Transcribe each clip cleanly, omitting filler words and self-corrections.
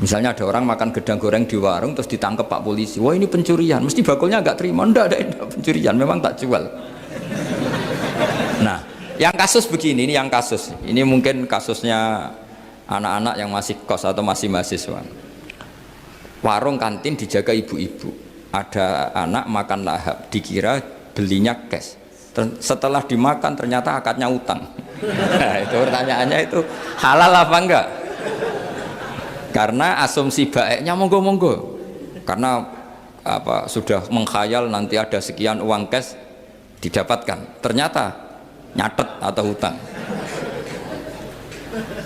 Misalnya ada orang makan gedang goreng di warung terus ditangkap Pak polisi, wah ini pencurian, mesti bakulnya agak terima, enggak ada pencurian, memang tak jual. Nah, yang kasus begini, ini yang kasus, ini mungkin kasusnya anak-anak yang masih kos atau masih mahasiswa. Warung kantin dijaga ibu-ibu, ada anak makan lahap, dikira belinya cash. Setelah dimakan ternyata akadnya utang. Nah, itu pertanyaannya itu halal apa enggak? Karena asumsi baiknya monggo-monggo. Karena apa sudah mengkhayal nanti ada sekian uang cash didapatkan. Ternyata nyatet atau hutang.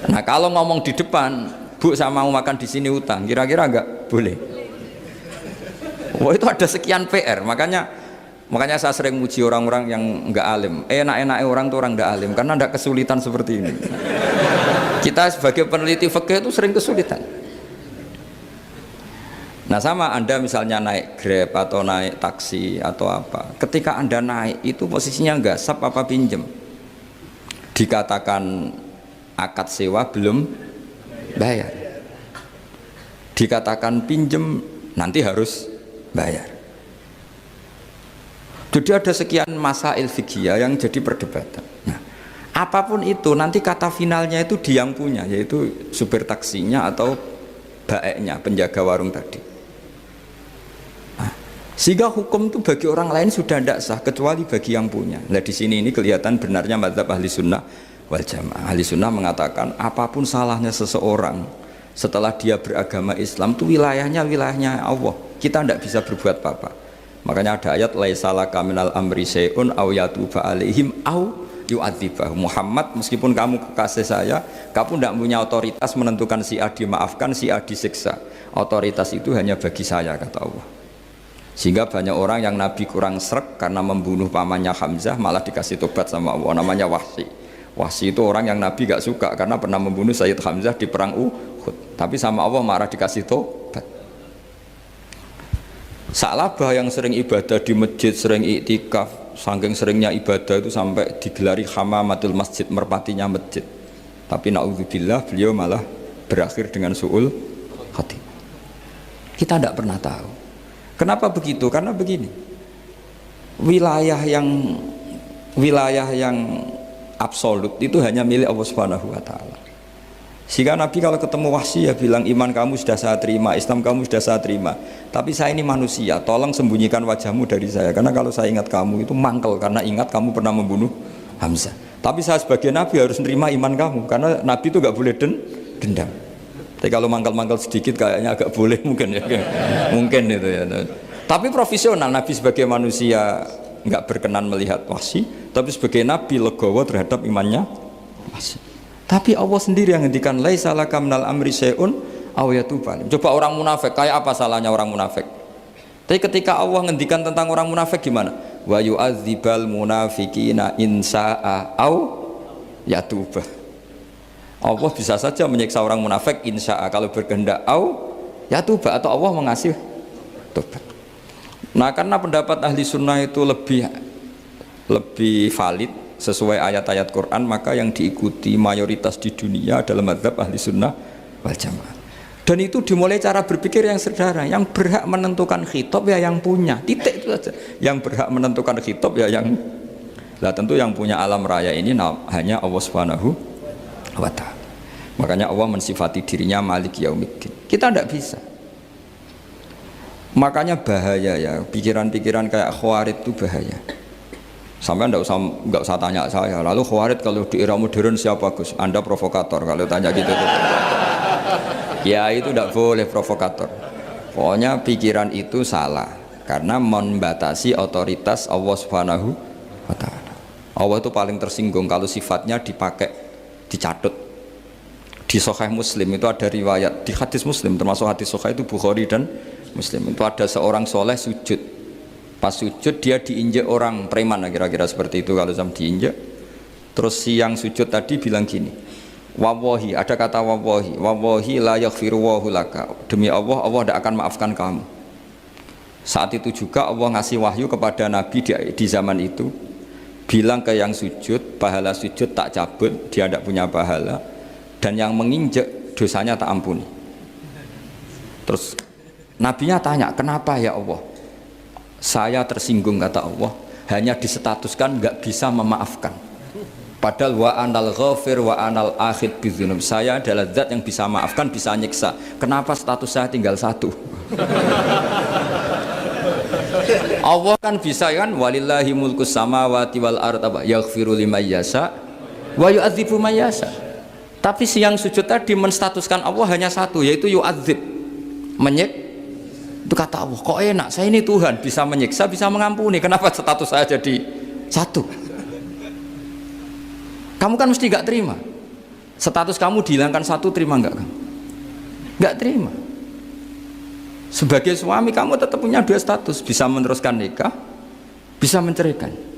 Nah, kalau ngomong di depan, Bu saya mau makan di sini hutang, kira-kira enggak boleh. Wah, itu ada sekian PR, makanya saya sering muji orang-orang yang enggak alim. Enak-enaknya orang tuh orang enggak alim karena enggak kesulitan seperti ini. Kita sebagai peneliti fikih itu sering kesulitan. Nah, sama Anda misalnya naik Grab atau naik taksi atau apa, ketika Anda naik itu posisinya gasap apa pinjem, dikatakan akad sewa belum bayar, dikatakan pinjem nanti harus bayar. Jadi ada sekian masail fikih yang jadi perdebatan. Nah, apapun itu nanti kata finalnya itu dia yang punya, yaitu supir taksinya atau baeknya, penjaga warung tadi. Nah, sehingga hukum itu bagi orang lain sudah tidak sah kecuali bagi yang punya. Nah, di sini ini kelihatan benarnya mazhab ahli sunnah wal jamaah. Ahli sunnah mengatakan apapun salahnya seseorang setelah dia beragama Islam itu wilayahnya Allah. Kita tidak bisa berbuat apa-apa. Makanya ada ayat laisalaka minal amri syai'un aw yatuba alaihim aw yu'adzibah. Muhammad, meskipun kamu kekasih saya, kamu tidak punya otoritas menentukan si A dimaafkan, si A disiksa. Otoritas itu hanya bagi saya, kata Allah. Sehingga banyak orang yang Nabi kurang srek karena membunuh pamannya Hamzah malah dikasih tobat sama Allah, namanya Wahsy. Wahsy itu orang yang Nabi gak suka karena pernah membunuh Sayyid Hamzah di perang Uhud, tapi sama Allah marah dikasih tobat. Sa'labah yang sering ibadah di masjid, sering iktikaf, saking seringnya ibadah itu sampai digelari hamamatul masjid, merpatinya masjid. Tapi na'udzubillah beliau malah berakhir dengan su'ul khatimah. Kita tidak pernah tahu. Kenapa begitu? Karena begini, wilayah yang absolut itu hanya milik Allah Subhanahu wa Ta'ala. Sehingga Nabi kalau ketemu Wahsy ya bilang, iman kamu sudah saya terima, Islam kamu sudah saya terima, tapi saya ini manusia, tolong sembunyikan wajahmu dari saya, karena kalau saya ingat kamu itu mangkel, karena ingat kamu pernah membunuh Hamzah. Tapi saya sebagai Nabi harus nerima iman kamu, karena Nabi itu gak boleh dendam. Tapi kalau mangkel-mangkel sedikit kayaknya agak boleh mungkin ya, mungkin itu ya. Tapi profesional, Nabi sebagai manusia nggak berkenan melihat Wahsy, tapi sebagai Nabi legowo terhadap imannya Wahsy. Tapi Allah sendiri yang ngendikan laisa laka minal amri syai'un aw yatuba. Coba orang munafik, kayak apa salahnya orang munafik? Tapi ketika Allah ngendikan tentang orang munafik gimana? Wa yu'adzibal munafiqina in sa'a aw yatuba. Allah bisa saja menyiksa orang munafik insya'a kalau berkehendak aw yatuba, atau Allah mengasih tobat. Nah, karena pendapat ahli sunnah itu lebih valid sesuai ayat-ayat Quran, maka yang diikuti mayoritas di dunia adalah mazhab ahli sunnah wal jamaah. Dan itu dimulai cara berpikir yang sederhana, yang berhak menentukan khitab ya yang punya, titik itu saja. Yang berhak menentukan khitab ya yang, lah tentu yang punya alam raya ini hanya Allah Subhanahu wa Ta'ala. Makanya Allah mensifati dirinya Malik Yaumiddin. Kita tidak bisa. Makanya bahaya ya, pikiran-pikiran kayak Khawarij itu bahaya. Sampai nggak usah tanya saya. Lalu Khawarij kalau di era modern siapa Gus? Anda provokator kalau tanya gitu. Ya itu tidak boleh provokator. Pokoknya pikiran itu salah karena membatasi otoritas Allah Subhanahu wa Ta'ala. Allah itu paling tersinggung kalau sifatnya dipakai, dicatut. Di Sahih Muslim itu ada riwayat, di hadis Muslim termasuk hadis Sahih itu Bukhari dan Muslim, itu ada seorang soleh sujud. Pas sujud dia diinjek orang preman, kira-kira seperti itu kalau sama diinjek. Terus si yang sujud tadi bilang gini, wawahi, ada kata wawahi, wawahi la yaghfiru wahu laka, demi Allah, Allah tidak akan maafkan kamu. Saat itu juga Allah ngasih wahyu kepada Nabi di zaman itu, bilang ke yang sujud, pahala sujud tak cabut, dia tidak punya pahala, dan yang menginjek dosanya tak ampuni. Terus nabinya tanya, kenapa ya Allah? Saya tersinggung, kata Allah, hanya disetatuskan nggak bisa memaafkan. Padahal wa anal ghafir wa anal akhid bidzunub. Saya adalah zat yang bisa maafkan, bisa nyiksa. Kenapa status saya tinggal satu? Allah kan bisa kan, walillahi mulkus samawati wal ardh yaghfiru liman yasha wa yu'adzibu man yasha. Tapi yang sujud tadi menstatuskan Allah hanya satu, yaitu yu'adzib, itu kata Allah, kok enak, saya ini Tuhan, bisa menyiksa, bisa mengampuni, kenapa status saya jadi satu? Kamu kan mesti gak terima. Status kamu dihilangkan satu, terima gak kamu? Gak terima. Sebagai suami kamu tetap punya dua status, bisa meneruskan nikah, bisa menceraikan.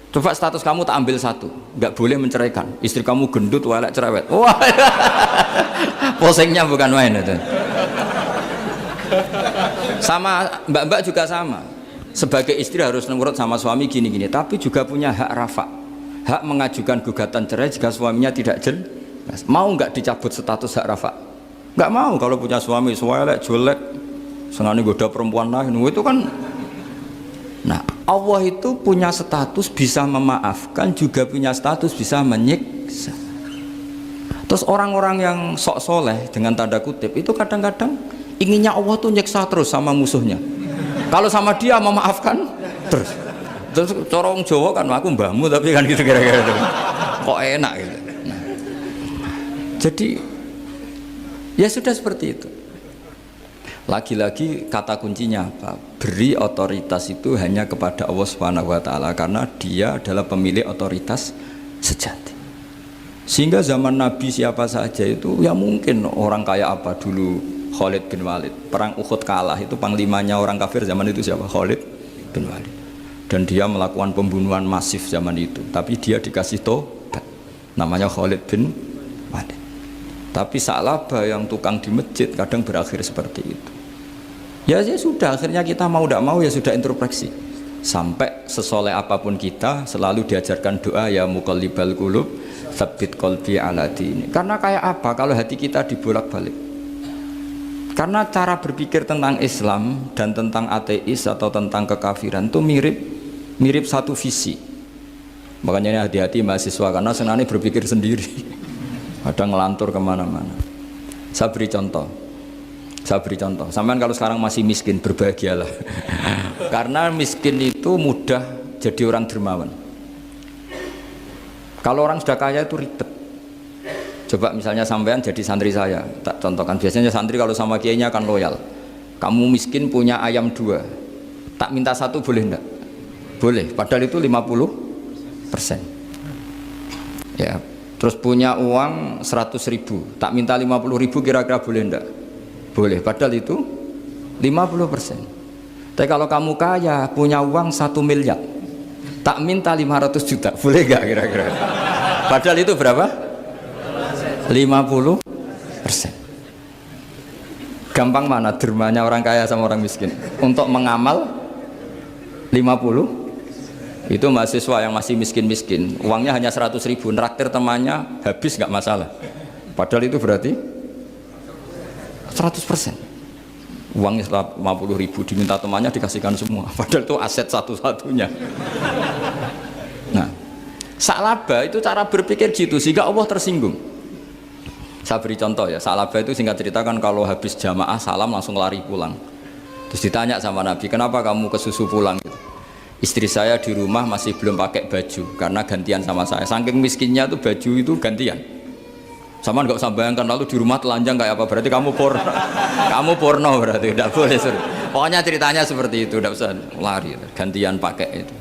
Coba status kamu tak ambil satu, nggak boleh menceraikan. Istri kamu gendut, walek, cerewet. Wah, posengnya bukan main itu. Sama mbak-mbak juga sama. Sebagai istri harus nurut sama suami gini-gini, tapi juga punya hak rafa, hak mengajukan gugatan cerai jika suaminya tidak jelas. Mau nggak dicabut status hak rafa? Nggak mau. Kalau punya suami walek, jelek, senangnya goda perempuan lain, itu kan. Nah, Allah itu punya status bisa memaafkan, juga punya status bisa menyiksa. Terus orang-orang yang sok soleh dengan tanda kutip itu kadang-kadang inginnya Allah tuh nyiksa terus sama musuhnya. Kalau sama dia memaafkan terus. Terus corong Jawa kan, aku mbahmu tapi kan gitu kira-kira. Kok enak gitu. Nah, jadi ya sudah seperti itu. Lagi-lagi kata kuncinya apa? Beri otoritas itu hanya kepada Allah Subhanahu wa taala, karena dia adalah pemilik otoritas sejati. Sehingga zaman Nabi siapa saja itu ya mungkin orang kayak apa dulu, Khalid bin Walid. Perang Uhud kalah, itu panglimanya orang kafir zaman itu siapa? Khalid bin Walid. Dan dia melakukan pembunuhan masif zaman itu, tapi dia dikasih tobat. Namanya Khalid bin Walid. Tapi Sa'labah yang tukang di masjid kadang berakhir seperti itu. Ya sudah, akhirnya kita mau tidak mau ya sudah introspeksi. Sampai sesoleh apapun kita selalu diajarkan doa, ya muqallibal qulub tsabbit qalbi ala dini. Karena kayak apa kalau hati kita dibolak-balik? Karena cara berpikir tentang Islam dan tentang ateis atau tentang kekafiran itu mirip satu visi. Makanya ini hati-hati mahasiswa, karena senangnya berpikir sendiri. Ada ngelantur kemana-mana. Saya beri contoh. Sampean kalau sekarang masih miskin, berbahagialah. Karena miskin itu mudah jadi orang dermawan. Kalau orang sudah kaya itu ribet. Coba misalnya sampean jadi santri saya, tak contohkan. Biasanya santri kalau sama kiainya akan loyal. Kamu miskin punya ayam 2, tak minta 1 boleh enggak? Boleh, padahal itu 50%. Ya. Terus punya uang 100.000, tak minta 50.000, kira-kira boleh enggak? Boleh, padahal itu 50%. Tapi kalau kamu kaya, punya uang 1 miliar, tak minta 500 juta, boleh enggak kira-kira? Padahal itu berapa? 50%. Gampang mana dermanya orang kaya sama orang miskin? Untuk mengamal 50. Itu mahasiswa yang masih miskin-miskin, uangnya hanya 100.000, neraktir temannya habis nggak masalah. Padahal itu berarti 100%. Uangnya 50.000 diminta temannya dikasihkan semua. Padahal itu aset satu-satunya. Nah, Sa'labah itu cara berpikir gitu sehingga Allah tersinggung. Saya beri contoh ya, Sa'labah itu singkat cerita kan kalau habis jamaah salam langsung lari pulang. Terus ditanya sama Nabi, kenapa kamu kesusu pulang gitu? Istri saya di rumah masih belum pakai baju karena gantian sama saya. Saking miskinnya tuh baju itu gantian. Sama nggak usah bayangkan lalu di rumah telanjang kayak apa, berarti kamu porno. Kamu porno berarti tidak boleh. Pokoknya ceritanya seperti itu, tidak usah lari, gantian pakai itu.